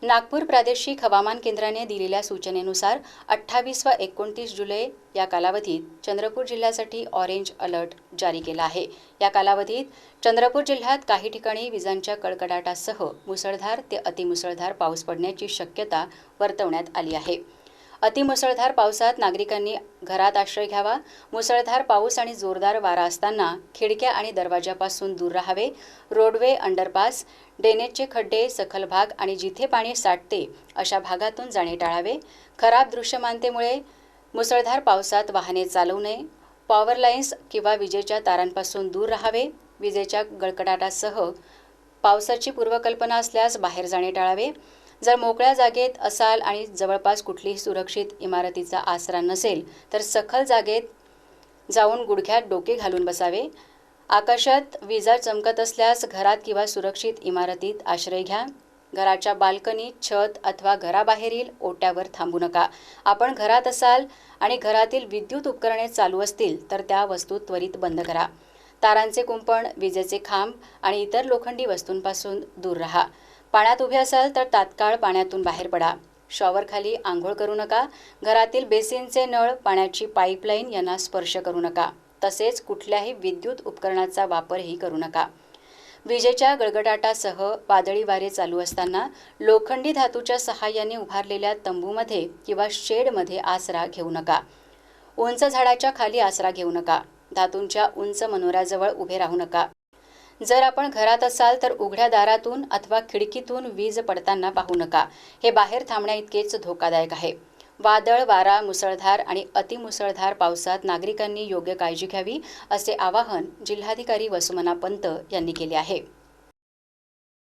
नागपूर प्रादेशिक हवामान केंद्राने दिलेल्या सूचनेनुसार 28 व 29 जुलै या कालावधीत चंद्रपूर जिल्ह्यासाठी ऑरेंज अलर्ट जारी केला आहे। या कालावधीत चंद्रपूर जिल्ह्यात काही ठिकाणी विजांच्या कडकडाटासह मुसळधार ते अतिमुसळधार पाऊस पडण्याची शक्यता वर्तवण्यात आली आहे। अतिमुसळधार पावसात नागरिकांनी घरात आश्रय घ्यावा। मुसळधार पाऊस आणि जोरदार वारा असताना खिडक्या आणि दरवाजापासून दूर राहावे। रोडवे, अंडरपास, ड्रेनेजचे खड्डे, सखल भाग आणि जिथे पाणी साठते अशा भागातून जाणे टाळावे। खराब दृश्यमानतेमुळे मुसळधार पावसात वाहने चालवू नये। पॉवर लाईन्स किंवा विजेच्या तारांपासून दूर राहावे। विजेच्या गडगडाटासह पावसाची पूर्वकल्पना असल्यास बाहेर जाणे टाळावे। जर मोकळ्या जागेत असाल आणि जवळपास कुठलीही सुरक्षित इमारतीचा आसरा नसेल तर सखल जागेत जाऊन गुडघ्यात डोके घालून बसावे। आकाशात विजा चमकत असल्यास घरात किंवा सुरक्षित इमारतीत आश्रय घ्या। घराच्या बाल्कनी, छत अथवा घराबाहेरील ओट्यावर थांबू नका। आपण घरात असाल आणि घरातील विद्युत उपकरणे चालू असतील तर त्या वस्तू त्वरित बंद करा। तारांचे कुंपण, विजेचे खांब आणि इतर लोखंडी वस्तूंपासून दूर राहा। पाण्यात उभे असाल तर तात्काळ पाण्यातून बाहेर पडा। शॉवरखाली आंघोळ करू नका। घरातील बेसिनचे नळ, पाण्याची पाईपलाईन यांना स्पर्श करू नका। तसेच कुठल्याही विद्युत उपकरणाचा वापरही करू नका। विजेच्या गडगडाटासह वादळी वारे चालू असताना लोखंडी धातूच्या सहाय्याने उभारलेल्या तंबूमध्ये किंवा शेडमध्ये आसरा घेऊ नका। उंच झाडाच्या खाली आसरा घेऊ नका। धातूंच्या उंच मनोऱ्याजवळ उभे राहू नका। जर आपण घरात असाल तर उघड्या दारातून अथवा खिडकीतून वीज पडताना पाहू नका। हे बाहेर थांबण्याइतकेच धोकादायक आहे। वादळ, वारा, मुसळधार आणि अतिमुसळधार पावसात नागरिकांनी योग्य काळजी घ्यावी असे आवाहन जिल्हाधिकारी वसुमना पंत यांनी केले आहे।